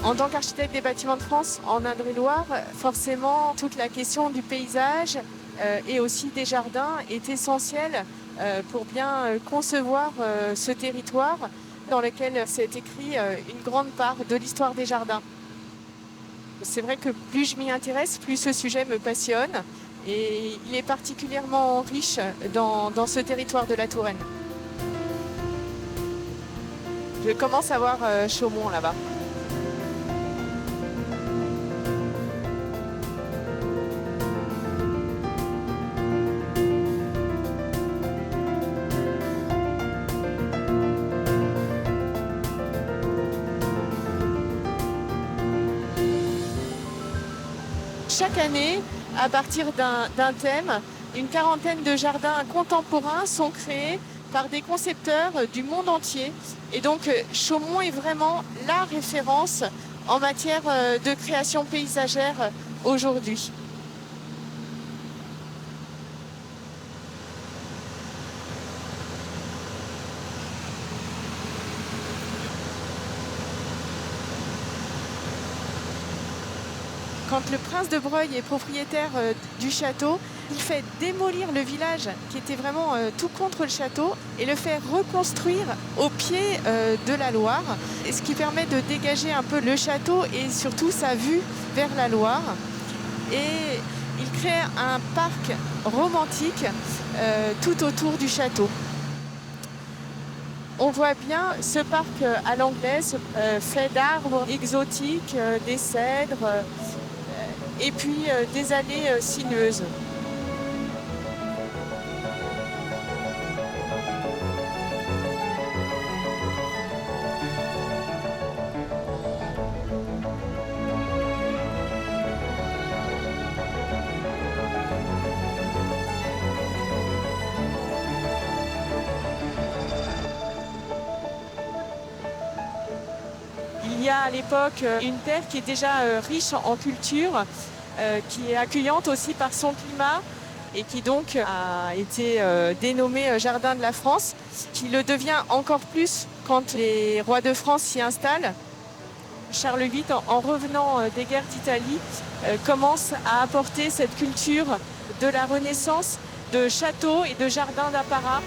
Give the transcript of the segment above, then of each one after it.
En tant qu'architecte des bâtiments de France en Indre-et-Loire, forcément, toute la question du paysage et aussi des jardins est essentielle pour bien concevoir ce territoire dans lequel s'est écrit une grande part de l'histoire des jardins. C'est vrai que plus je m'y intéresse, plus ce sujet me passionne et il est particulièrement riche dans ce territoire de la Touraine. Je commence à voir Chaumont là-bas. Chaque année, à partir d'un thème, une quarantaine de jardins contemporains sont créés par des concepteurs du monde entier. Et donc Chaumont est vraiment la référence en matière de création paysagère aujourd'hui. Quand le prince de Broglie est propriétaire du château, il fait démolir le village qui était vraiment tout contre le château et le fait reconstruire au pied de la Loire, ce qui permet de dégager un peu le château et surtout sa vue vers la Loire. Et il crée un parc romantique tout autour du château. On voit bien ce parc à l'anglaise fait d'arbres exotiques, des cèdres, et puis des allées sinueuses. Il y a à l'époque une terre qui est déjà riche en culture, qui est accueillante aussi par son climat et qui donc a été dénommé Jardin de la France, qui le devient encore plus quand les rois de France s'y installent. Charles VIII, en revenant des guerres d'Italie, commence à apporter cette culture de la Renaissance, de châteaux et de jardins d'apparat.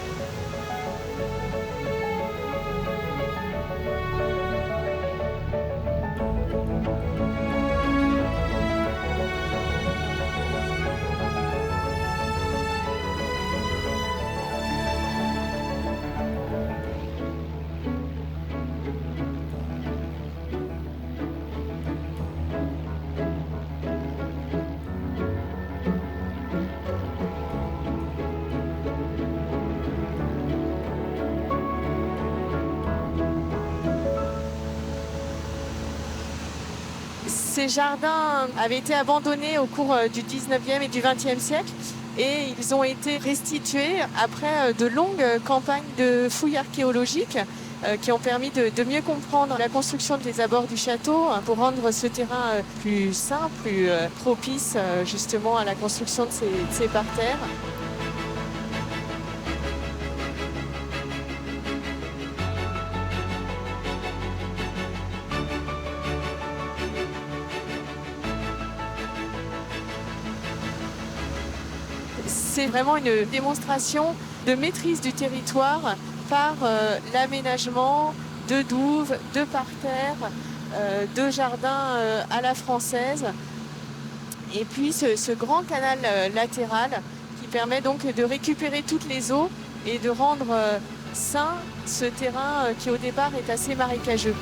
Ces jardins avaient été abandonnés au cours du 19e et du 20e siècle et ils ont été restitués après de longues campagnes de fouilles archéologiques qui ont permis de mieux comprendre la construction des abords du château pour rendre ce terrain plus sain, plus propice justement à la construction de ces parterres. C'est vraiment une démonstration de maîtrise du territoire par l'aménagement de douves, de parterres, de jardins à la française. Et puis ce grand canal latéral qui permet donc de récupérer toutes les eaux et de rendre sain ce terrain qui au départ est assez marécageux.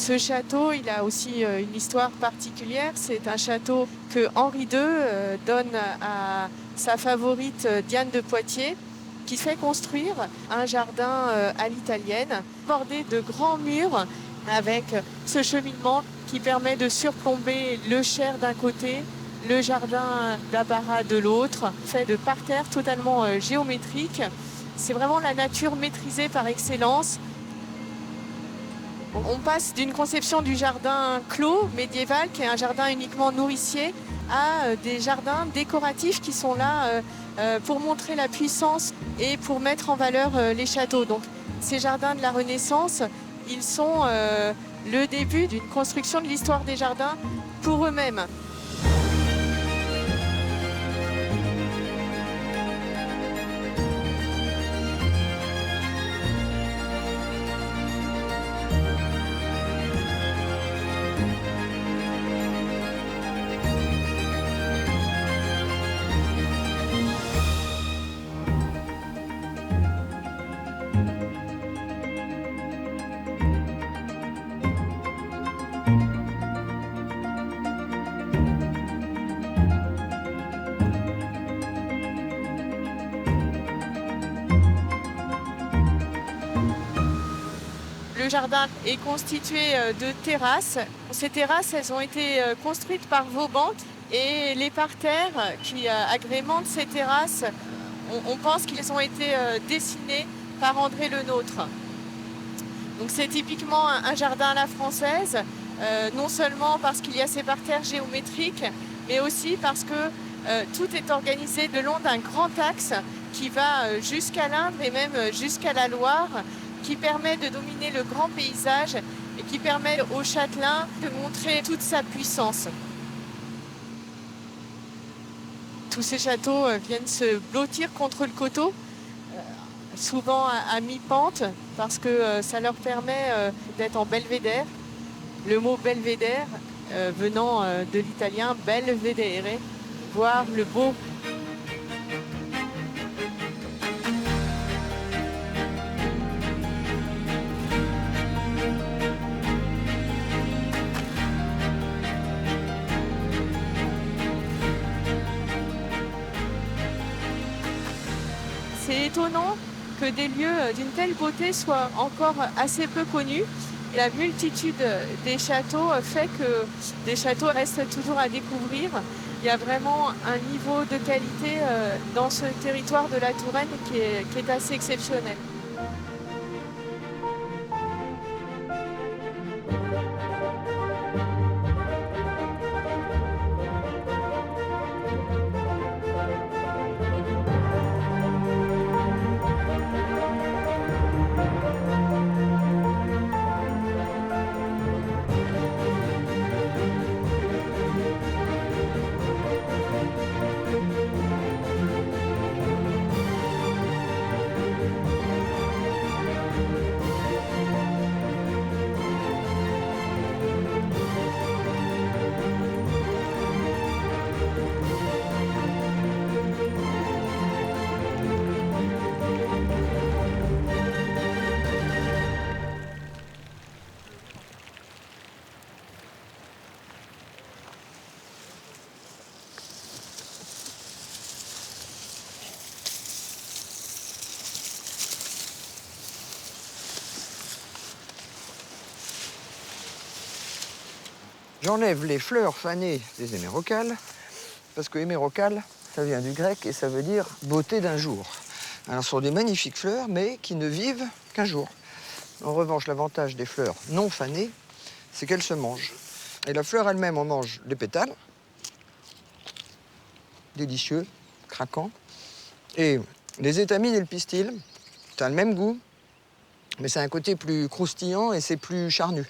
Ce château, il a aussi une histoire particulière. C'est un château que Henri II donne à sa favorite Diane de Poitiers, qui fait construire un jardin à l'italienne, bordé de grands murs avec ce cheminement qui permet de surplomber le Cher d'un côté, le jardin d'Abarat de l'autre, fait de parterres totalement géométriques. C'est vraiment la nature maîtrisée par excellence. On passe d'une conception du jardin clos médiéval, qui est un jardin uniquement nourricier, à des jardins décoratifs qui sont là pour montrer la puissance et pour mettre en valeur les châteaux. Donc, ces jardins de la Renaissance, ils sont le début d'une construction de l'histoire des jardins pour eux-mêmes. Le jardin est constitué de terrasses. Ces terrasses, elles ont été construites par Vauban et les parterres qui agrémentent ces terrasses, on pense qu'ils ont été dessinés par André Le Nôtre. Donc c'est typiquement un jardin à la française, non seulement parce qu'il y a ces parterres géométriques, mais aussi parce que tout est organisé le long d'un grand axe qui va jusqu'à l'Indre et même jusqu'à la Loire, qui permet de dominer le grand paysage et qui permet au châtelain de montrer toute sa puissance. Tous ces châteaux viennent se blottir contre le coteau, souvent à mi-pente, parce que ça leur permet d'être en belvédère. Le mot belvédère venant de l'italien belvedere, voir le beau. C'est étonnant que des lieux d'une telle beauté soient encore assez peu connus. Et la multitude des châteaux fait que des châteaux restent toujours à découvrir. Il y a vraiment un niveau de qualité dans ce territoire de la Touraine qui est assez exceptionnel. J'enlève les fleurs fanées des hémérocalles, parce que hémérocale, ça vient du grec et ça veut dire beauté d'un jour. Alors, ce sont des magnifiques fleurs, mais qui ne vivent qu'un jour. En revanche, l'avantage des fleurs non fanées, c'est qu'elles se mangent. Et la fleur elle-même en mange les pétales, délicieux, craquants. Et les étamines et le pistil, ça a le même goût, mais c'est un côté plus croustillant et c'est plus charnu.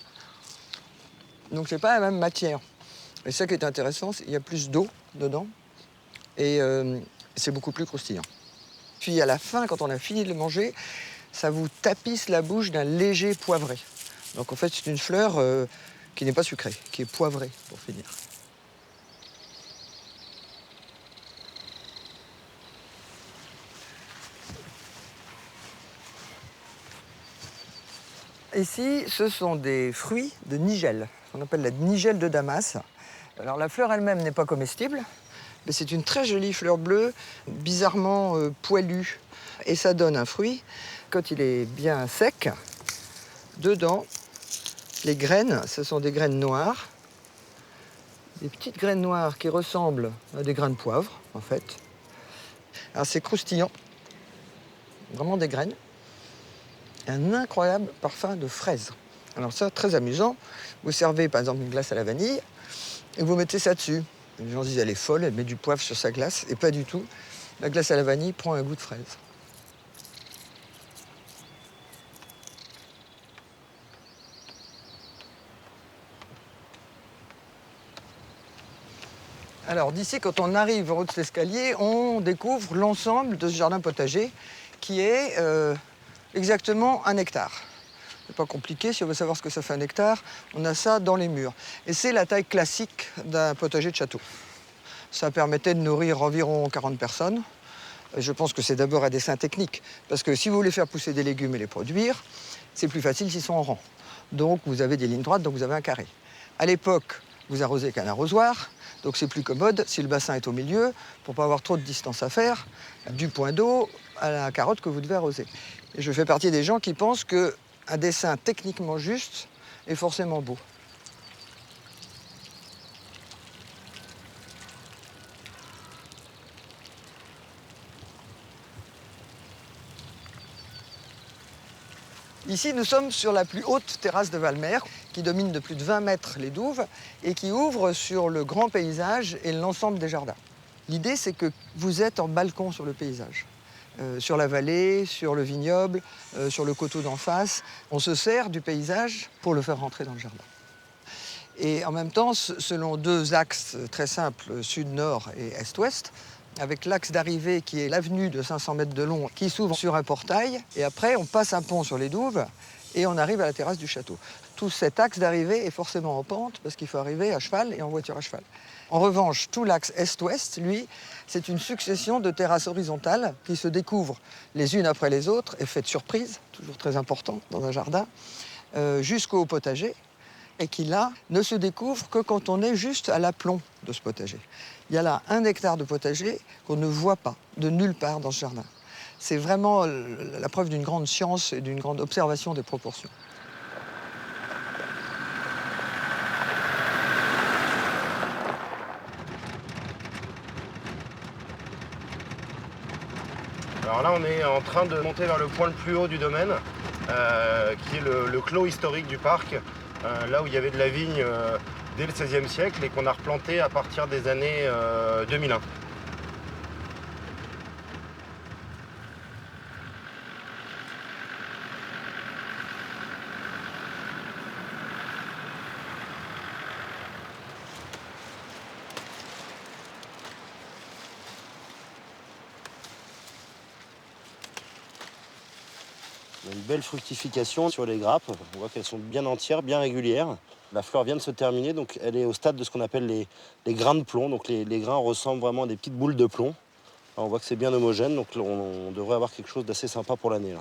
Donc c'est pas la même matière. Et ça qui est intéressant, c'est qu'il y a plus d'eau dedans et c'est beaucoup plus croustillant. Puis à la fin, quand on a fini de le manger, ça vous tapisse la bouche d'un léger poivré. Donc en fait, c'est une fleur qui n'est pas sucrée, qui est poivrée pour finir. ici, ce sont des fruits de nigelle. On appelle la nigelle de Damas. Alors la fleur elle-même n'est pas comestible, mais c'est une très jolie fleur bleue, bizarrement poilue. Et ça donne un fruit. Quand il est bien sec, dedans, les graines, ce sont des graines noires. Des petites graines noires qui ressemblent à des grains de poivre, en fait. Alors c'est croustillant, vraiment des graines. Et un incroyable parfum de fraise. Alors ça, très amusant. Vous servez par exemple une glace à la vanille et vous mettez ça dessus. Les gens disent elle est folle, elle met du poivre sur sa glace. Et pas du tout. La glace à la vanille prend un goût de fraise. Alors d'ici, quand on arrive en haut de cet escalier, on découvre l'ensemble de ce jardin potager qui est exactement 1 hectare. C'est pas compliqué, si on veut savoir ce que ça fait 1 hectare, on a ça dans les murs. Et c'est la taille classique d'un potager de château. Ça permettait de nourrir environ 40 personnes. Je pense que c'est d'abord un dessin technique, parce que si vous voulez faire pousser des légumes et les produire, c'est plus facile s'ils sont en rang. Donc vous avez des lignes droites, donc vous avez un carré. À l'époque, vous arrosez qu'un arrosoir, donc c'est plus commode si le bassin est au milieu, pour pas avoir trop de distance à faire, du point d'eau à la carotte que vous devez arroser. Et je fais partie des gens qui pensent qu'un dessin techniquement juste est forcément beau. Ici, nous sommes sur la plus haute terrasse de Valmer, qui domine de plus de 20 mètres les douves et qui ouvre sur le grand paysage et l'ensemble des jardins. L'idée, c'est que vous êtes en balcon sur le paysage. Sur la vallée, sur le vignoble, sur le coteau d'en face. On se sert du paysage pour le faire rentrer dans le jardin. Et en même temps, selon 2 axes très simples, sud-nord et est-ouest, avec l'axe d'arrivée qui est l'avenue de 500 mètres de long qui s'ouvre sur un portail. Et après, on passe un pont sur les douves et on arrive à la terrasse du château. Tout cet axe d'arrivée est forcément en pente parce qu'il faut arriver à cheval et en voiture à cheval. En revanche, tout l'axe est-ouest, lui, c'est une succession de terrasses horizontales qui se découvrent les unes après les autres, effet de surprise, toujours très important dans un jardin, jusqu'au potager, et qui là ne se découvre que quand on est juste à l'aplomb de ce potager. Il y a là 1 hectare de potager qu'on ne voit pas de nulle part dans ce jardin. C'est vraiment la preuve d'une grande science et d'une grande observation des proportions. Alors là, on est en train de monter vers le point le plus haut du domaine, qui est le clos historique du parc, là où il y avait de la vigne dès le XVIe siècle et qu'on a replanté à partir des années 2001. On a une belle fructification sur les grappes. On voit qu'elles sont bien entières, bien régulières. La fleur vient de se terminer, donc elle est au stade de ce qu'on appelle les grains de plomb. Donc les grains ressemblent vraiment à des petites boules de plomb. Alors on voit que c'est bien homogène, donc on devrait avoir quelque chose d'assez sympa pour l'année.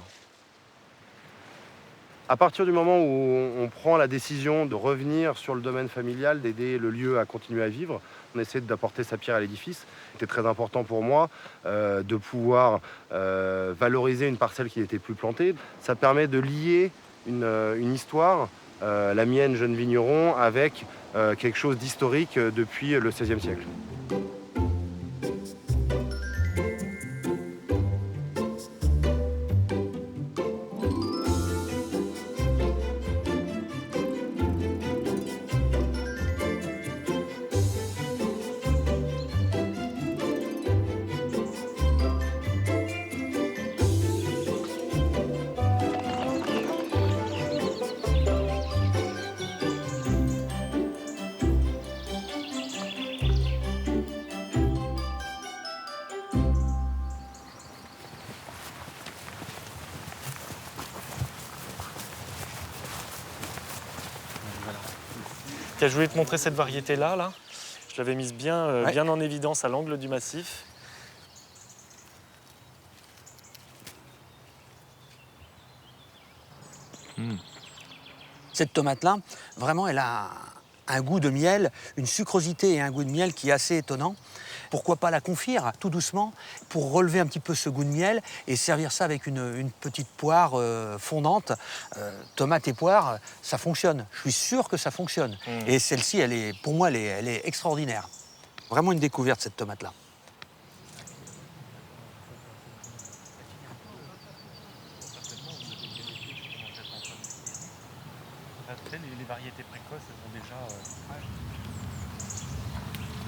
À partir du moment où on prend la décision de revenir sur le domaine familial, d'aider le lieu à continuer à vivre, on essaie d'apporter sa pierre à l'édifice. C'était très important pour moi de pouvoir valoriser une parcelle qui n'était plus plantée. Ça permet de lier une histoire, la mienne, jeune vigneron, avec quelque chose d'historique depuis le XVIe siècle. Je voulais te montrer cette variété-là. Là. Je l'avais mise bien, bien en évidence à l'angle du massif. Cette tomate-là, vraiment, elle a un goût de miel, une sucrosité et un goût de miel qui est assez étonnant. Pourquoi pas la confire tout doucement pour relever un petit peu ce goût de miel et servir ça avec une petite poire fondante. Tomate et poire, ça fonctionne. Je suis sûr que ça fonctionne. Et celle-ci, pour moi, elle est extraordinaire. Vraiment une découverte, cette tomate-là. Les variétés précoces, elles sont déjà...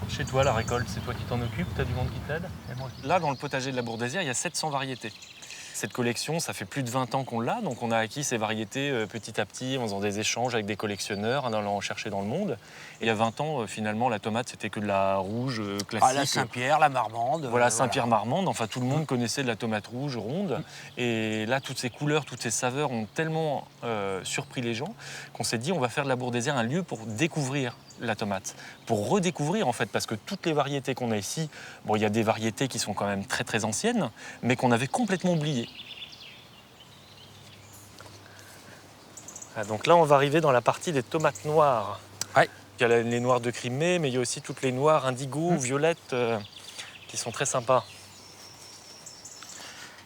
Chez toi, la récolte, c'est toi qui t'en occupes? Tu as du monde qui t'aide? Là, dans le potager de la Bourdesière, il y a 700 variétés. Cette collection, ça fait plus de 20 ans qu'on l'a, donc on a acquis ces variétés petit à petit en faisant des échanges avec des collectionneurs, en allant en chercher dans le monde. Et il y a 20 ans, finalement, la tomate, c'était que de la rouge classique. Ah, la Saint-Pierre, la Marmande. Voilà, Saint-Pierre-Marmande. Enfin, tout le monde connaissait de la tomate rouge, ronde. Et là, toutes ces couleurs, toutes ces saveurs ont tellement surpris les gens qu'on s'est dit, on va faire de la Bourdesière un lieu pour découvrir la tomate, pour redécouvrir en fait, parce que toutes les variétés qu'on a ici, bon, il y a des variétés qui sont quand même très très anciennes, mais qu'on avait complètement oubliées. Ah, donc là, on va arriver dans la partie des tomates noires. Ouais. Il y a les noires de Crimée, mais il y a aussi toutes les noires indigo, violettes, qui sont très sympas.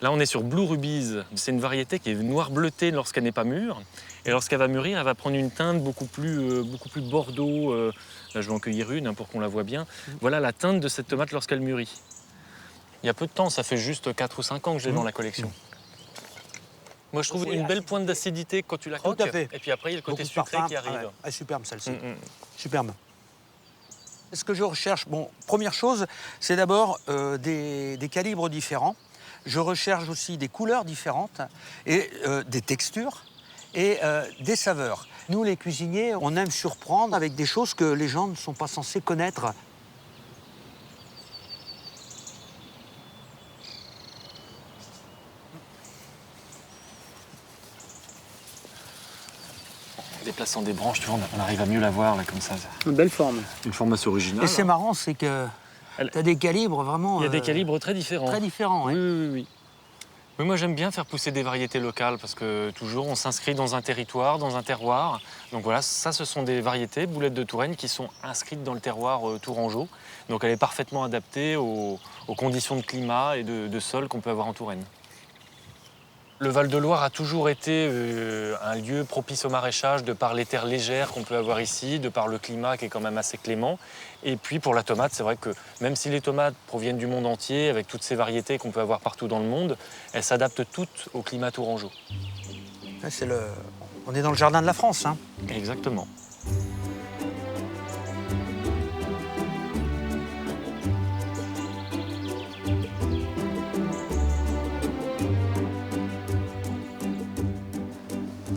Là, on est sur Blue Rubies. C'est une variété qui est noire bleutée lorsqu'elle n'est pas mûre. Et lorsqu'elle va mûrir, elle va prendre une teinte beaucoup plus bordeaux. Là, je vais en cueillir une pour qu'on la voit bien. Voilà la teinte de cette tomate lorsqu'elle mûrit. Il y a peu de temps, ça fait juste 4 ou 5 ans que je l'ai dans la collection. Moi, je trouve une belle pointe d'acidité quand tu la croques. Tout à fait. Et puis après, il y a le côté Beaucoup de sucré parfum. qui arrive. Ah ouais. Ah, superbe, celle-ci. Superbe. Ce que je recherche, bon, première chose, c'est d'abord des calibres différents. Je recherche aussi des couleurs différentes et des textures et des saveurs. Nous, les cuisiniers, on aime surprendre avec des choses que les gens ne sont pas censés connaître. En déplaçant des branches, tu vois, on arrive à mieux la voir là, comme ça. Une belle forme. Une forme assez originale. Et c'est marrant, c'est que tu as des calibres vraiment... Il y a des calibres très différents. Très différents, Oui, ouais. oui, oui. Mais moi, j'aime bien faire pousser des variétés locales parce que toujours, on s'inscrit dans un territoire, dans un terroir. Donc voilà, ça, ce sont des variétés, boulettes de Touraine, qui sont inscrites dans le terroir tourangeau. Donc elle est parfaitement adaptée aux conditions de climat et de sol qu'on peut avoir en Touraine. Le Val-de-Loire a toujours été un lieu propice au maraîchage de par les terres légères qu'on peut avoir ici, de par le climat qui est quand même assez clément. Et puis pour la tomate, c'est vrai que même si les tomates proviennent du monde entier, avec toutes ces variétés qu'on peut avoir partout dans le monde, elles s'adaptent toutes au climat tourangeau. On est dans le jardin de la France, hein. Exactement.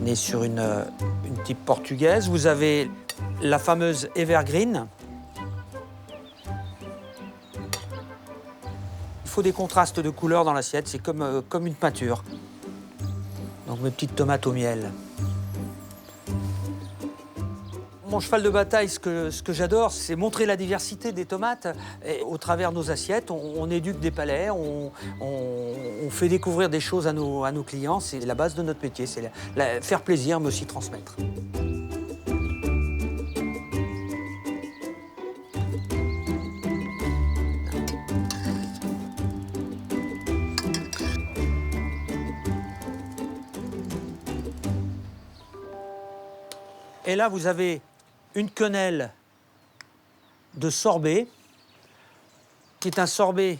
On est sur une type portugaise. Vous avez la fameuse Evergreen. Il faut des contrastes de couleurs dans l'assiette, c'est comme une peinture. Donc mes petites tomates au miel. Mon cheval de bataille, ce que j'adore, c'est montrer la diversité des tomates. Et au travers de nos assiettes, on éduque des palais, on fait découvrir des choses à nos clients. C'est la base de notre métier, c'est faire plaisir, mais aussi transmettre. Et là, vous avez une quenelle de sorbet, qui est un sorbet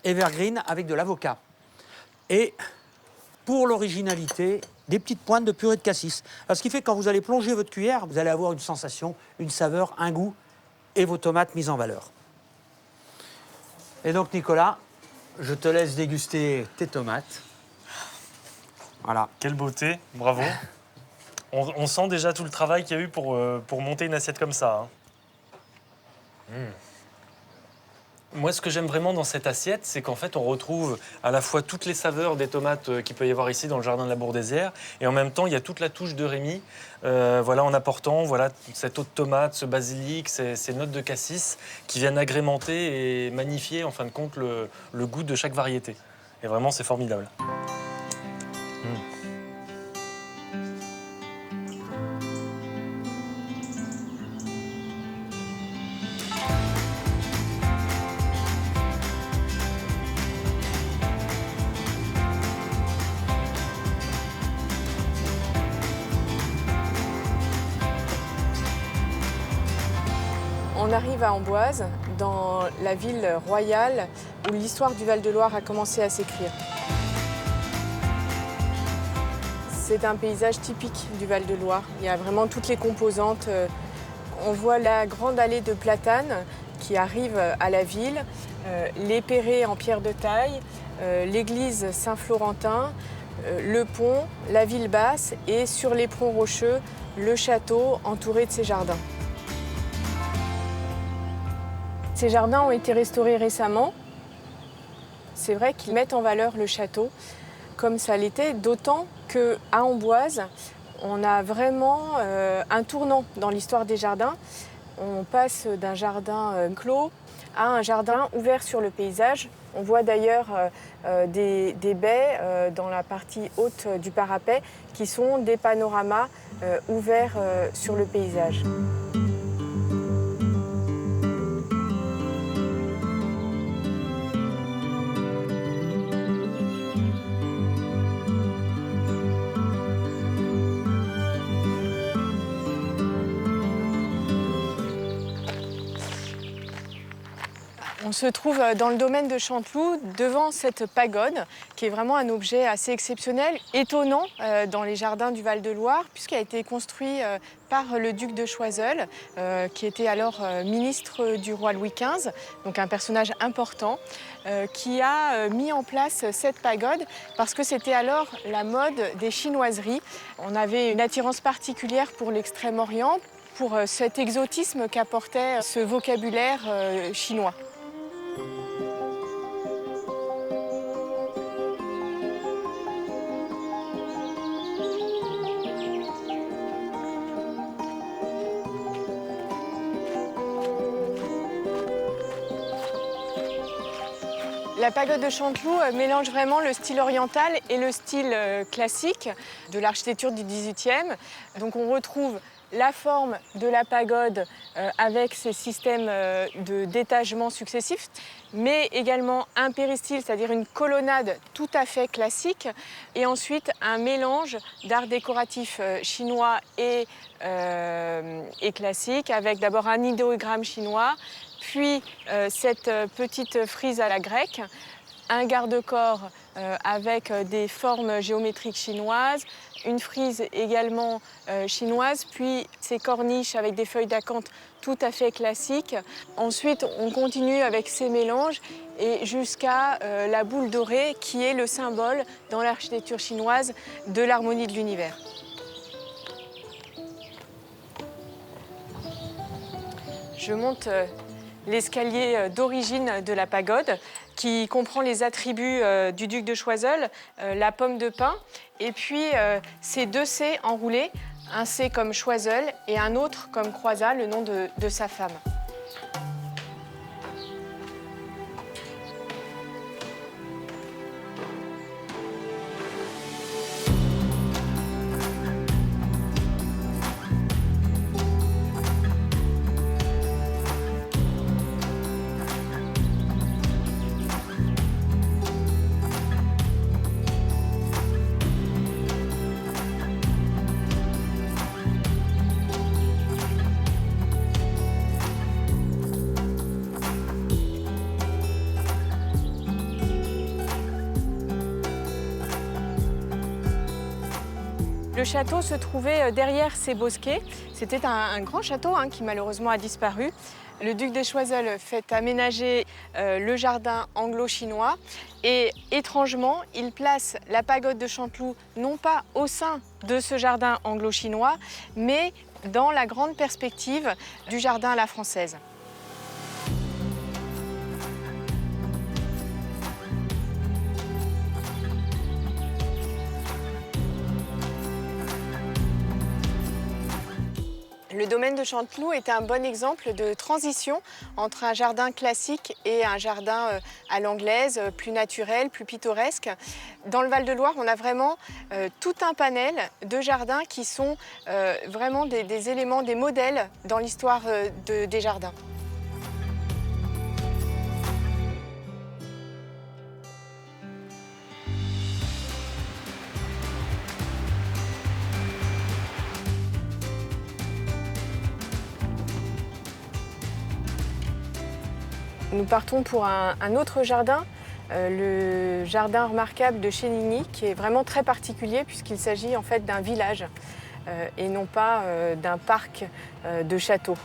evergreen avec de l'avocat. Et pour l'originalité, des petites pointes de purée de cassis. Alors, ce qui fait que quand vous allez plonger votre cuillère, vous allez avoir une sensation, une saveur, un goût et vos tomates mises en valeur. Et donc, Nicolas, je te laisse déguster tes tomates. Voilà. Quelle beauté, bravo. On sent déjà tout le travail qu'il y a eu pour monter une assiette comme ça. Hein. Moi, ce que j'aime vraiment dans cette assiette, c'est qu'en fait, on retrouve à la fois toutes les saveurs des tomates qu'il peut y avoir ici dans le jardin de la Bourdesière, et en même temps, il y a toute la touche de Rémy, voilà, en apportant cette eau de tomate, ce basilic, ces notes de cassis qui viennent agrémenter et magnifier, en fin de compte, le goût de chaque variété. Et vraiment, c'est formidable. On arrive à Amboise, dans la ville royale où l'histoire du Val-de-Loire a commencé à s'écrire. C'est un paysage typique du Val-de-Loire. Il y a vraiment toutes les composantes. On voit la grande allée de platanes qui arrive à la ville, les perrés en pierre de taille, l'église Saint-Florentin, le pont, la ville basse et sur l'éperon rocheux, le château entouré de ses jardins. Ces jardins ont été restaurés récemment. C'est vrai qu'ils mettent en valeur le château comme ça l'était, d'autant qu'à Amboise, on a vraiment un tournant dans l'histoire des jardins. On passe d'un jardin clos à un jardin ouvert sur le paysage. On voit d'ailleurs des baies dans la partie haute du parapet qui sont des panoramas ouverts sur le paysage. On se trouve dans le domaine de Chanteloup, devant cette pagode, qui est vraiment un objet assez exceptionnel, étonnant dans les jardins du Val-de-Loire, puisqu'elle a été construite par le duc de Choiseul, qui était alors ministre du roi Louis XV, donc un personnage important, qui a mis en place cette pagode parce que c'était alors la mode des chinoiseries. On avait une attirance particulière pour l'Extrême-Orient, pour cet exotisme qu'apportait ce vocabulaire chinois. La pagode de Chanteloup mélange vraiment le style oriental et le style classique de l'architecture du XVIIIe. Donc on retrouve la forme de la pagode avec ses systèmes d'étagement successifs, mais également un péristyle, c'est-à-dire une colonnade tout à fait classique, et ensuite un mélange d'art décoratif chinois et classique, avec d'abord un idéogramme chinois, puis cette petite frise à la grecque, un garde-corps avec des formes géométriques chinoises, une frise également chinoise, puis ces corniches avec des feuilles d'acanthe tout à fait classiques. Ensuite, on continue avec ces mélanges et jusqu'à la boule dorée qui est le symbole dans l'architecture chinoise de l'harmonie de l'univers. Je monte l'escalier d'origine de la pagode qui comprend les attributs du duc de Choiseul, la pomme de pin et puis ces deux C enroulés, un C comme Choiseul et un autre comme Croizat, le nom de sa femme. Le château se trouvait derrière ces bosquets. C'était un grand château qui malheureusement a disparu. Le duc de Choiseul fait aménager le jardin anglo-chinois et étrangement, il place la pagode de Chanteloup non pas au sein de ce jardin anglo-chinois, mais dans la grande perspective du jardin à la française. Le domaine de Chanteloup est un bon exemple de transition entre un jardin classique et un jardin à l'anglaise, plus naturel, plus pittoresque. Dans le Val-de-Loire, on a vraiment tout un panel de jardins qui sont vraiment des éléments, des modèles dans l'histoire des jardins. Nous partons pour un autre jardin, le jardin remarquable de Chénigny, qui est vraiment très particulier puisqu'il s'agit en fait d'un village et non pas d'un parc de châteaux.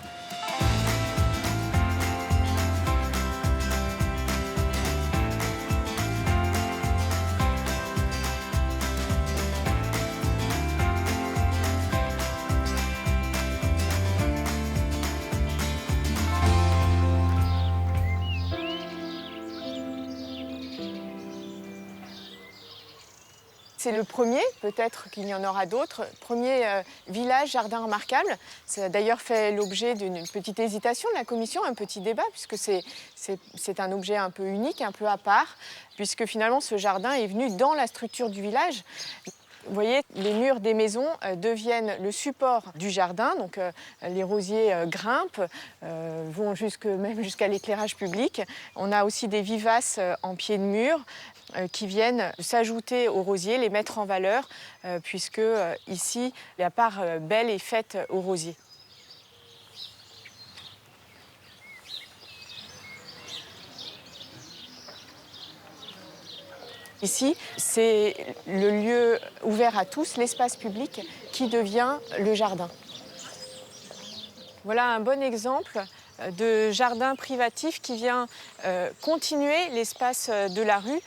C'est le premier, peut-être qu'il y en aura d'autres, premier village jardin remarquable. Ça a d'ailleurs fait l'objet d'une petite hésitation de la commission, un petit débat, puisque c'est un objet un peu unique, un peu à part, puisque finalement ce jardin est venu dans la structure du village. Vous voyez, les murs des maisons deviennent le support du jardin, donc les rosiers grimpent, vont même jusqu'à l'éclairage public. On a aussi des vivaces en pied de mur qui viennent s'ajouter aux rosiers, les mettre en valeur, puisque ici, la part belle est faite aux rosiers. Ici, c'est le lieu ouvert à tous, l'espace public, qui devient le jardin. Voilà un bon exemple de jardin privatif qui vient continuer l'espace de la rue,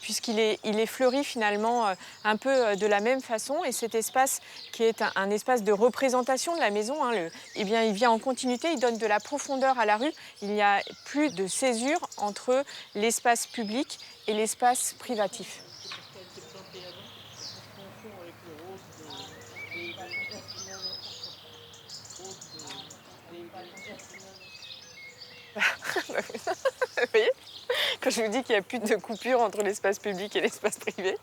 puisqu'il est fleuri finalement un peu de la même façon. Et cet espace, qui est un espace de représentation de la maison, eh bien, il vient en continuité, il donne de la profondeur à la rue. Il n'y a plus de césure entre l'espace public et l'espace privatif. Vous voyez, quand je vous dis qu'il n'y a plus de coupure entre l'espace public et l'espace privé.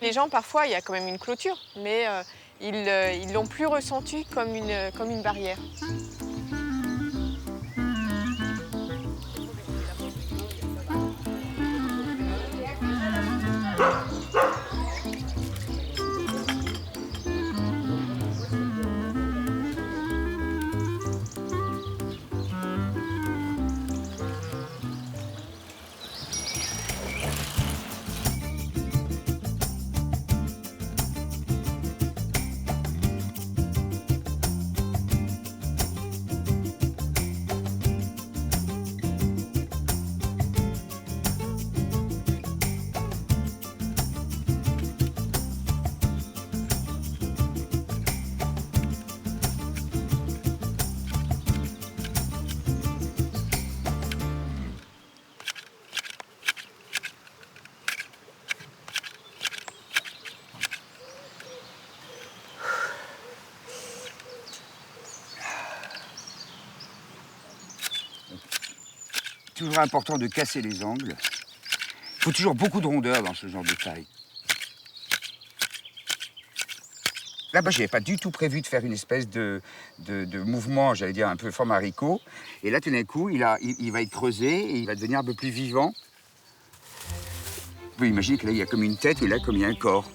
Les gens, parfois, il y a quand même une clôture, mais ils l'ont plus ressenti comme une barrière. Toujours important de casser les angles. Il faut toujours beaucoup de rondeur dans ce genre de taille. Là, je n'avais pas du tout prévu de faire une espèce de mouvement, j'allais dire un peu forme haricot. Et là, tout d'un coup, il va être creusé et il va devenir un peu plus vivant. Vous pouvez imaginer que là, il y a comme une tête et là, comme il y a un corps.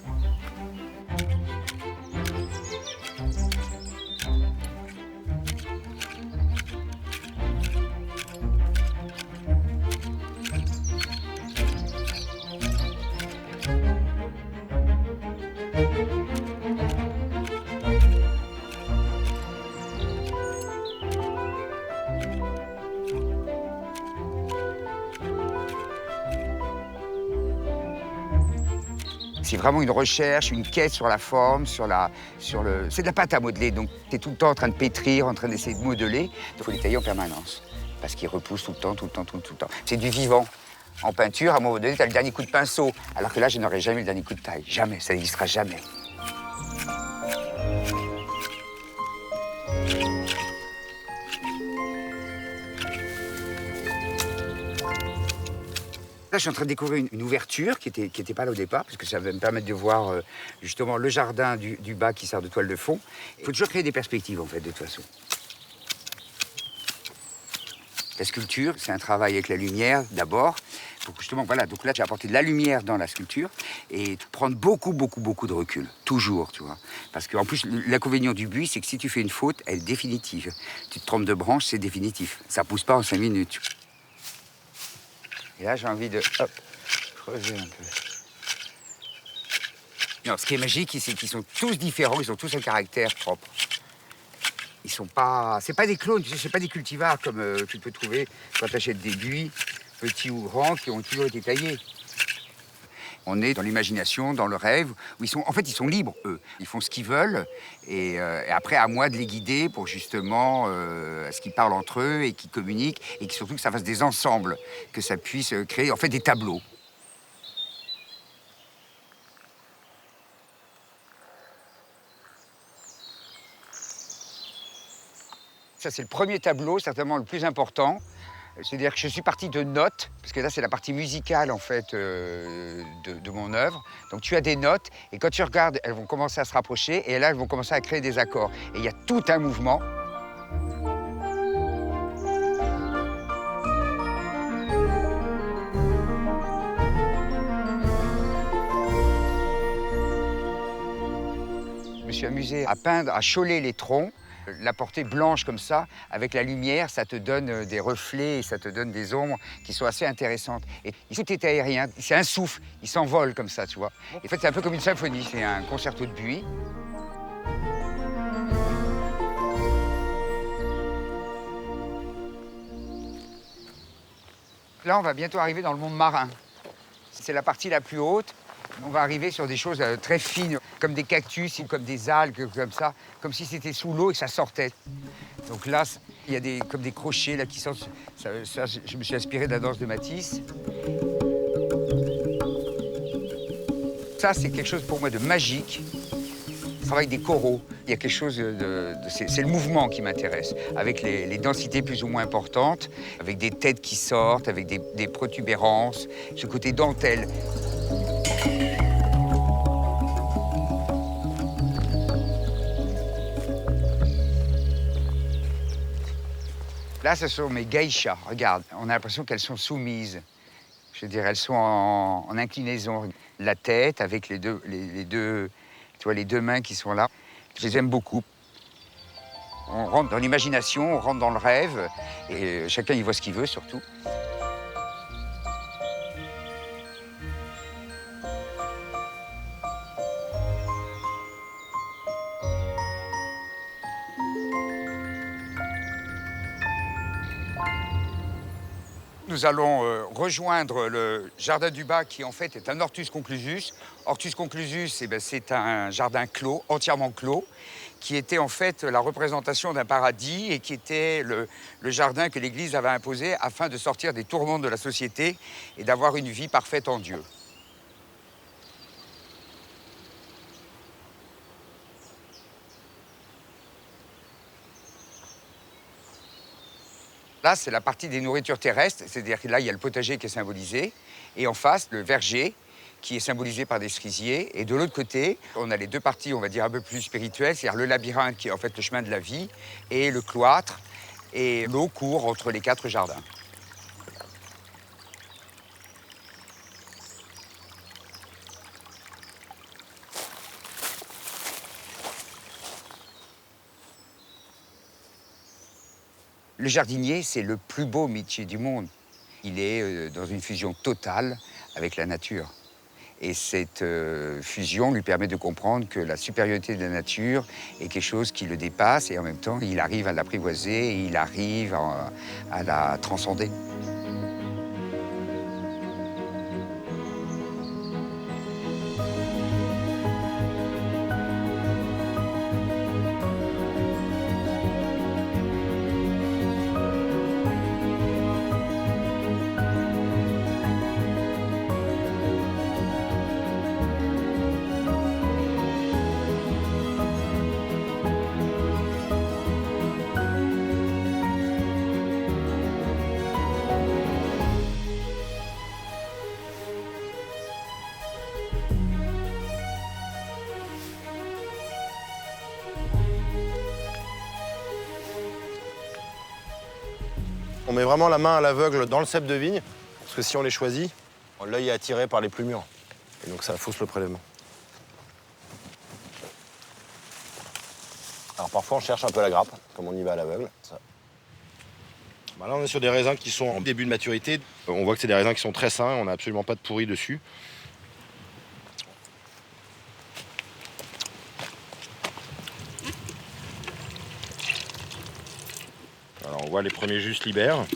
C'est vraiment une recherche, une quête sur la forme, c'est de la pâte à modeler, donc tu es tout le temps en train de pétrir, en train d'essayer de modeler. Il faut les tailler en permanence, parce qu'ils repoussent tout le temps. C'est du vivant. En peinture, à un moment donné, tu as le dernier coup de pinceau, alors que là, je n'aurai jamais le dernier coup de taille. Jamais, ça n'existera jamais. Là, je suis en train de découvrir une ouverture qui était pas là au départ, parce que ça va me permettre de voir justement le jardin du bas qui sert de toile de fond. Il faut toujours créer des perspectives, en fait, de toute façon. La sculpture, c'est un travail avec la lumière d'abord. Donc justement, voilà, donc là, j'ai apporté de la lumière dans la sculpture et prendre beaucoup de recul, toujours, tu vois. Parce qu'en plus, l'inconvénient du buis, c'est que si tu fais une faute, elle est définitive. Tu te trompes de branche, c'est définitif. Ça pousse pas en 5 minutes. Et là, j'ai envie de, hop, creuser un peu. Non, ce qui est magique, c'est qu'ils sont tous différents, ils ont tous un caractère propre. Ils sont pas... C'est pas des clones, tu sais, c'est pas des cultivars comme tu peux trouver quand tu achètes des buis, petits ou grands, qui ont toujours été taillés. On est dans l'imagination, dans le rêve, où ils sont... En fait, ils sont libres, eux. Ils font ce qu'ils veulent, et après, à moi de les guider pour justement à ce qu'ils parlent entre eux et qu'ils communiquent, et surtout que ça fasse des ensembles, que ça puisse créer, en fait, des tableaux. Ça, c'est le premier tableau, certainement le plus important. C'est-à-dire que je suis parti de notes, parce que là, c'est la partie musicale, en fait, de mon œuvre. Donc, tu as des notes, et quand tu regardes, elles vont commencer à se rapprocher, et là, elles vont commencer à créer des accords. Et il y a tout un mouvement. Je me suis amusé à peindre, à choler les troncs. La portée blanche comme ça, avec la lumière, ça te donne des reflets, ça te donne des ombres qui sont assez intéressantes. Et tout est aérien, c'est un souffle, il s'envole comme ça, tu vois. En fait, c'est un peu comme une symphonie, c'est un concerto de buis. Là, on va bientôt arriver dans le monde marin. C'est la partie la plus haute. On va arriver sur des choses très fines, comme des cactus ou comme des algues, comme ça, comme si c'était sous l'eau et que ça sortait. Donc là, il y a comme des crochets là, qui sortent. Ça, je me suis inspiré de la danse de Matisse. Ça, c'est quelque chose pour moi de magique. Je travaille des coraux. Il y a quelque chose c'est le mouvement qui m'intéresse, avec les densités plus ou moins importantes, avec des têtes qui sortent, avec des protubérances, ce côté dentelle. Là, ce sont mes geishas. Regarde, on a l'impression qu'elles sont soumises. Je veux dire, elles sont en inclinaison. La tête avec les deux, tu vois, les deux mains qui sont là. Je les aime beaucoup. On rentre dans l'imagination, on rentre dans le rêve, et chacun y voit ce qu'il veut, surtout. Nous allons rejoindre le jardin du bas qui en fait est un Hortus conclusus. Hortus conclusus, c'est un jardin clos, entièrement clos, qui était en fait la représentation d'un paradis et qui était le jardin que l'Église avait imposé afin de sortir des tourments de la société et d'avoir une vie parfaite en Dieu. Là, c'est la partie des nourritures terrestres, c'est-à-dire que là, il y a le potager qui est symbolisé, et en face, le verger, qui est symbolisé par des cerisiers. Et de l'autre côté, on a les deux parties, on va dire, un peu plus spirituelles, c'est-à-dire le labyrinthe, qui est en fait le chemin de la vie, et le cloître, et l'eau court entre les 4 jardins. Le jardinier, c'est le plus beau métier du monde. Il est dans une fusion totale avec la nature. Et cette fusion lui permet de comprendre que la supériorité de la nature est quelque chose qui le dépasse et en même temps, il arrive à l'apprivoiser et il arrive à la transcender. On met vraiment la main à l'aveugle dans le cep de vigne, parce que si on les choisit, l'œil est attiré par les plus mûrs. Et donc ça fausse le prélèvement. Alors parfois on cherche un peu la grappe, comme on y va à l'aveugle. Bah là on est sur des raisins qui sont en début de maturité. On voit que c'est des raisins qui sont très sains, on n'a absolument pas de pourri dessus. Alors on voit les premiers jus se libèrent.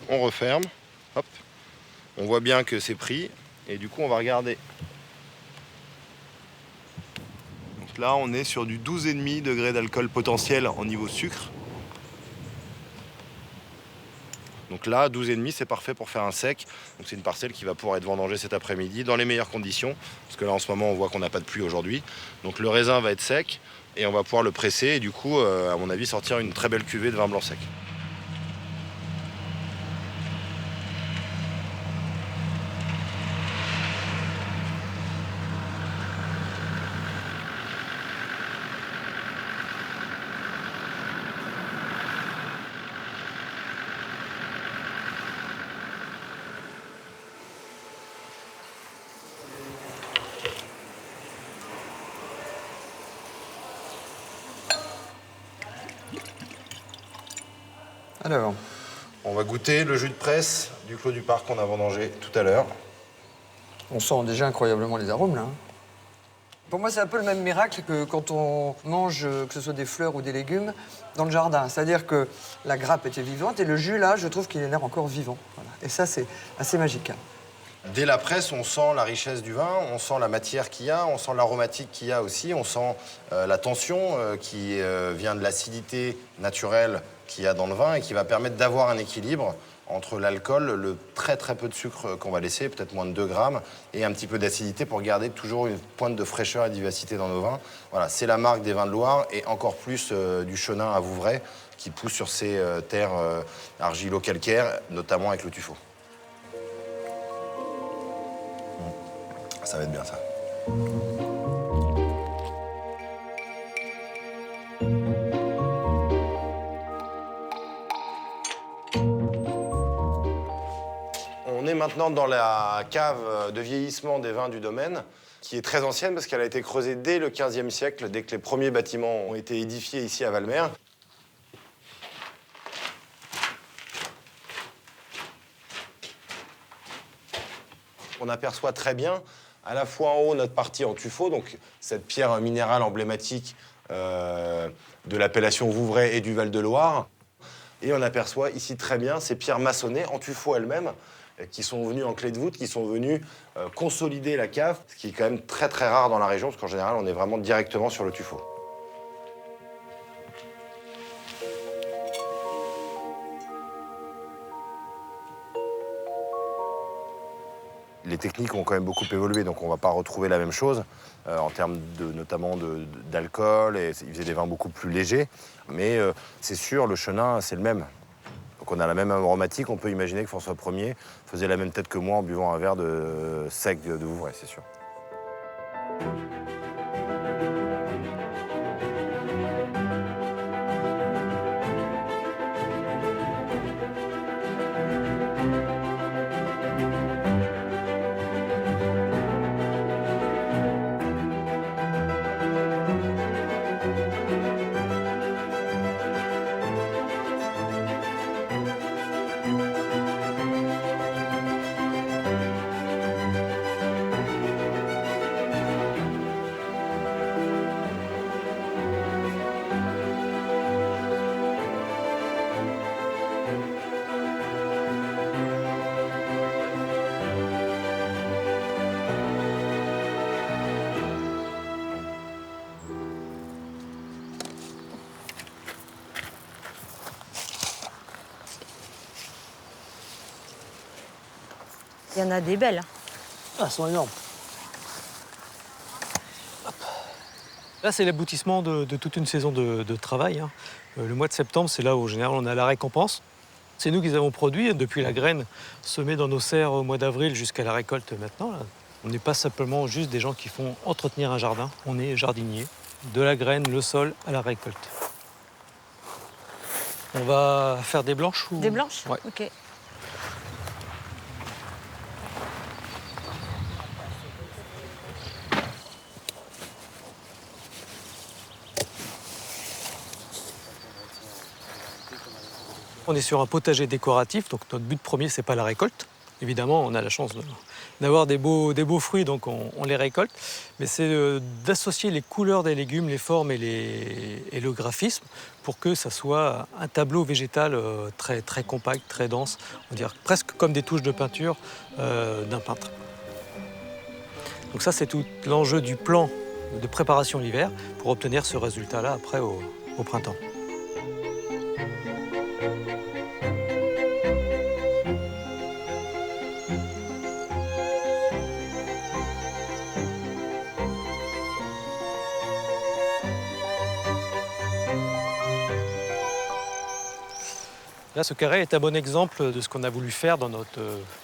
On referme, hop. On voit bien que c'est pris et du coup on va regarder. Donc là on est sur du 12,5 degrés d'alcool potentiel en niveau sucre. Donc là 12,5 c'est parfait pour faire un sec. Donc c'est une parcelle qui va pouvoir être vendangée cet après-midi dans les meilleures conditions. Parce que là en ce moment on voit qu'on n'a pas de pluie aujourd'hui. Donc le raisin va être sec et on va pouvoir le presser et du coup à mon avis sortir une très belle cuvée de vin blanc sec. Alors, On va goûter le jus de presse du Clos du Parc qu'on a vendangé tout à l'heure. on sent déjà incroyablement les arômes, là. Pour moi, c'est un peu le même miracle que quand on mange, que ce soit des fleurs ou des légumes, dans le jardin. C'est-à-dire que la grappe était vivante et le jus, là, je trouve qu'il a l'air encore vivant. Voilà. Et ça, c'est assez magique. Dès la presse, on sent la richesse du vin, on sent la matière qu'il y a, on sent l'aromatique qu'il y a aussi, on sent la tension qui vient de l'acidité naturelle qu'il y a dans le vin et qui va permettre d'avoir un équilibre entre l'alcool, le très peu de sucre qu'on va laisser, peut-être moins de 2 grammes, et un petit peu d'acidité pour garder toujours une pointe de fraîcheur et de vivacité dans nos vins. Voilà, c'est la marque des vins de Loire et encore plus du Chenin à Vouvray qui pousse sur ces terres argilo-calcaires, notamment avec le tuffeau. Ça va être bien, ça. On est maintenant dans la cave de vieillissement des vins du domaine, qui est très ancienne parce qu'elle a été creusée dès le XVe siècle, dès que les premiers bâtiments ont été édifiés ici à Valmer. On aperçoit très bien, à la fois en haut, notre partie en tuffeau, donc cette pierre minérale emblématique de l'appellation Vouvray et du Val-de-Loire. Et on aperçoit ici très bien ces pierres maçonnées en tuffeau elles-mêmes, qui sont venues en clé de voûte, qui sont venues consolider la cave, ce qui est quand même très rare dans la région, parce qu'en général, on est vraiment directement sur le tuffeau. Les techniques ont quand même beaucoup évolué, donc on ne va pas retrouver la même chose en termes notamment d'alcool. Ils faisaient des vins beaucoup plus légers, mais c'est sûr, le Chenin, c'est le même. Donc on a la même aromatique, on peut imaginer que François Ier faisait la même tête que moi en buvant un verre de sec de Vouvray, c'est sûr. Il y en a des belles. Ah, elles sont énormes. Hop. Là, c'est l'aboutissement de toute une saison de travail. Hein. Le mois de septembre, c'est là où, en général, on a la récompense. C'est nous qui les avons produits depuis la graine semée dans nos serres au mois d'avril jusqu'à la récolte maintenant. Là. On n'est pas simplement juste des gens qui font entretenir un jardin, on est jardinier, de la graine, le sol, à la récolte. On va faire des blanches ou... Des blanches? Ouais. Ok. On est sur un potager décoratif, donc notre but premier, c'est pas la récolte. Évidemment, on a la chance d'avoir des beaux fruits, donc on les récolte. Mais c'est d'associer les couleurs des légumes, les formes et le graphisme pour que ça soit un tableau végétal très, très compact, très dense. On dirait presque comme des touches de peinture d'un peintre. Donc ça, c'est tout l'enjeu du plan de préparation l'hiver pour obtenir ce résultat-là après au printemps. Là, ce carré est un bon exemple de ce qu'on a voulu faire dans notre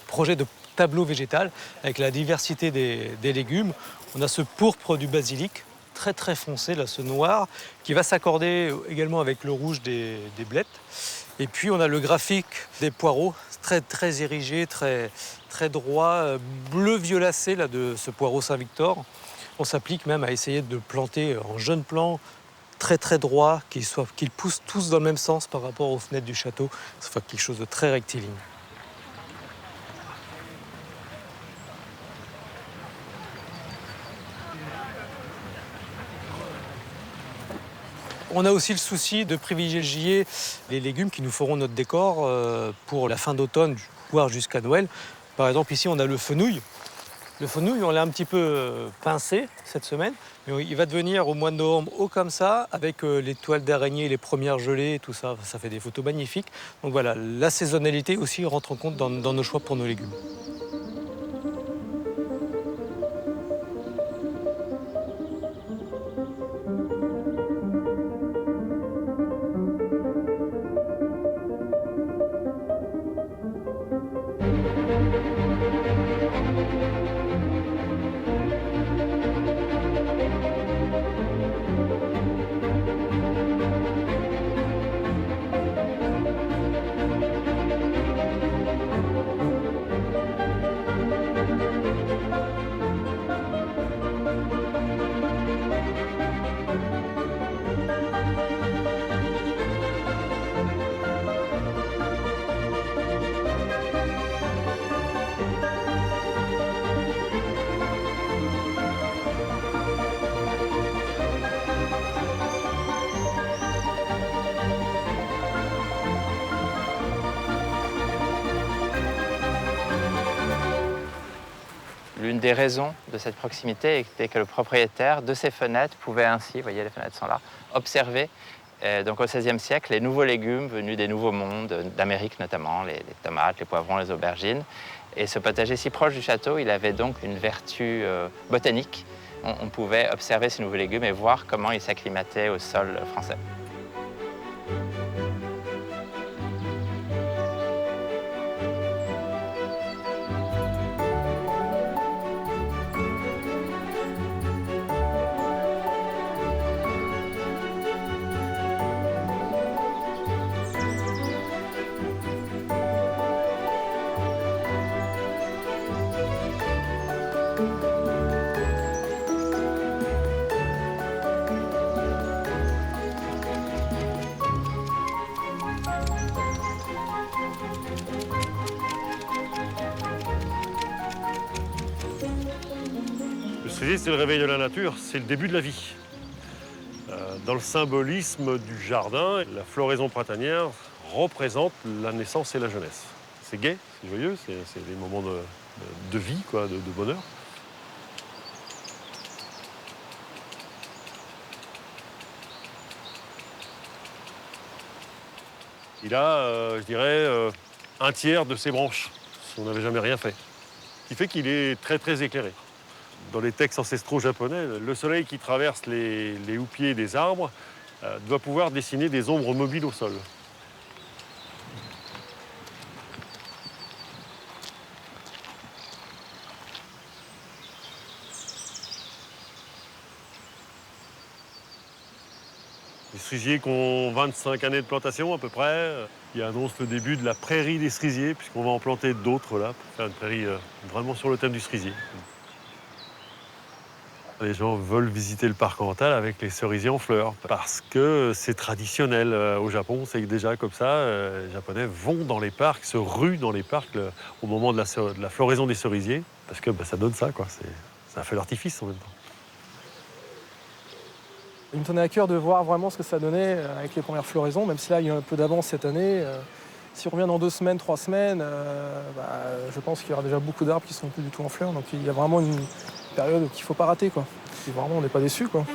projet de tableau végétal avec la diversité des légumes. On a ce pourpre du basilic, très très foncé, là, ce noir, qui va s'accorder également avec le rouge des blettes. Et puis on a le graphique des poireaux, très très érigé, très, très droit, bleu violacé là, de ce poireau Saint-Victor. On s'applique même à essayer de planter en jeunes plants, très très droit, qu'ils poussent tous dans le même sens par rapport aux fenêtres du château. Ça fait quelque chose de très rectiligne. On a aussi le souci de privilégier les légumes qui nous feront notre décor pour la fin d'automne, voire jusqu'à Noël. Par exemple, ici, on a le fenouil. Le fenouil, on l'a un petit peu pincé cette semaine, mais il va devenir au mois de novembre haut comme ça, avec les toiles d'araignée, les premières gelées, tout ça. Ça fait des photos magnifiques. Donc voilà, la saisonnalité aussi rentre en compte dans nos choix pour nos légumes. L'une des raisons de cette proximité était que le propriétaire de ces fenêtres pouvait ainsi, vous voyez les fenêtres sont là, observer donc au XVIe siècle les nouveaux légumes venus des nouveaux mondes, d'Amérique notamment, les tomates, les poivrons, les aubergines. Et ce potager si proche du château, il avait donc une vertu botanique. On pouvait observer ces nouveaux légumes et voir comment ils s'acclimataient au sol français. C'est le réveil de la nature, c'est le début de la vie. Dans le symbolisme du jardin, la floraison printanière représente la naissance et la jeunesse. C'est gai, c'est joyeux, c'est des moments de vie, quoi, de bonheur. Il a, je dirais, un tiers de ses branches, si on n'avait jamais rien fait. Ce qui fait qu'il est très très éclairé. Dans les textes ancestraux japonais, le soleil qui traverse les houppiers des arbres doit pouvoir dessiner des ombres mobiles au sol. Des cerisiers qui ont 25 années de plantation à peu près. Il annonce le début de la prairie des cerisiers, puisqu'on va en planter d'autres là, pour faire une prairie vraiment sur le thème du cerisier. Les gens veulent visiter le parc Cantal avec les cerisiers en fleurs, parce que c'est traditionnel au Japon. C'est que déjà comme ça, les Japonais vont dans les parcs, se ruent dans les parcs au moment de la floraison des cerisiers, parce que ça donne ça, quoi. C'est un feu d'artifice en même temps. Il me tenait à cœur de voir vraiment ce que ça donnait avec les premières floraisons, même si là il y a eu un peu d'avance cette année. Si on revient dans 2 semaines, 3 semaines, je pense qu'il y aura déjà beaucoup d'arbres qui ne seront plus du tout en fleurs. Donc il y a vraiment une période qu'il ne faut pas rater, quoi. Et vraiment on n'est pas déçus, quoi.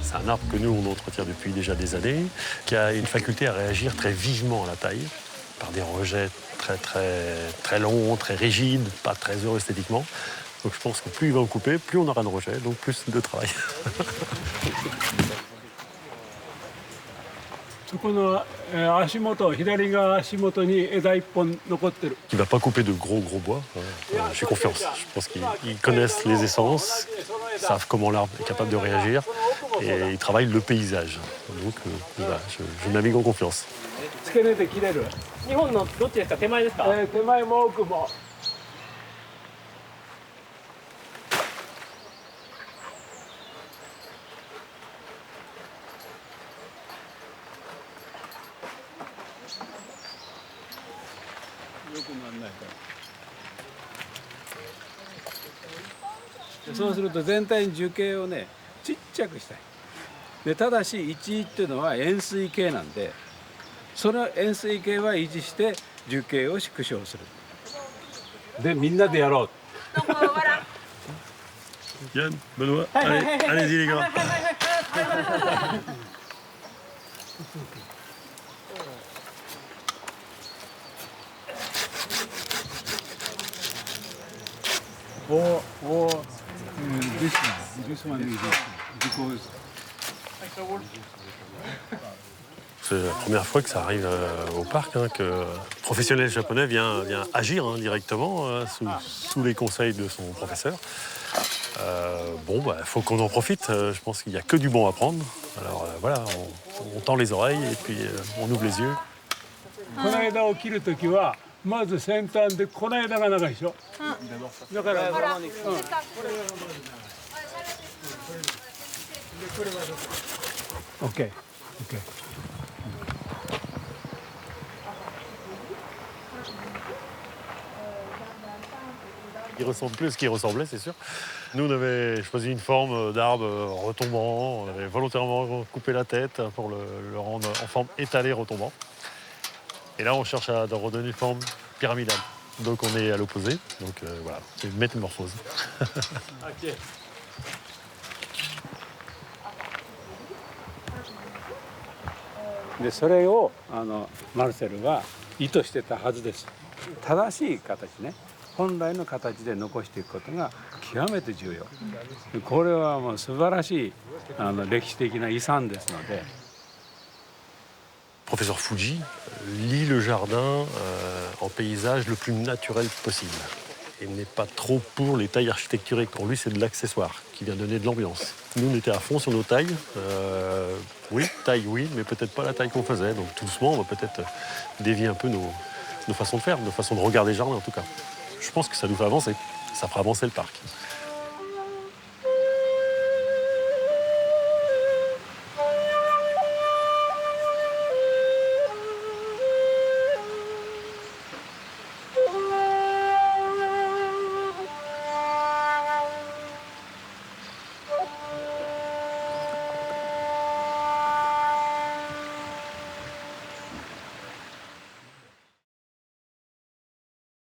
C'est un arbre que nous, on entretient depuis déjà des années, qui a une faculté à réagir très vivement à la taille, par des rejets très longs, très rigides, pas très heureux esthétiquement. Donc je pense que plus il va en couper, plus on aura de rejets, donc plus de travail. Qui ne va pas couper de gros bois. J'ai confiance. Je pense qu'ils connaissent les essences, savent comment l'arbre est capable de réagir et ils travaillent le paysage. Donc voilà, je navigue en confiance. Yann, Benoît, allez-y les gars. C'est la première fois que ça arrive au parc, que le professionnel japonais vient agir directement sous les conseils de son professeur. Faut qu'on en profite. Je pense qu'il n'y a que du bon à prendre. Alors voilà, on tend les oreilles et puis on ouvre les yeux. Ok. Il ressemble plus à ce qu'il ressemblait, c'est sûr. Nous, on avait choisi une forme d'arbre retombant. On avait volontairement coupé la tête pour le rendre en forme étalée retombant. Et là, on cherche à redonner une forme pyramidale. Donc, on est à l'opposé. Donc, voilà, c'est une métamorphose. でそれをマルセルは意図してたはずです。正しい形ね、本来の形で残していくことが極めて重要。これはもう素晴らしい歴史的な遺産ですので。Professeur Fuji lit le jardin en paysage le plus naturel possible. Il n'est pas trop pour les tailles architecturées. Pour lui, c'est de l'accessoire qui vient donner de l'ambiance. Nous, on était à fond sur nos tailles. Oui, taille, oui, mais peut-être pas la taille qu'on faisait. Donc tout doucement, on va peut-être dévier un peu nos façons de faire, nos façons de regarder le jardin en tout cas. Je pense que ça nous fait avancer. Ça fera avancer le parc.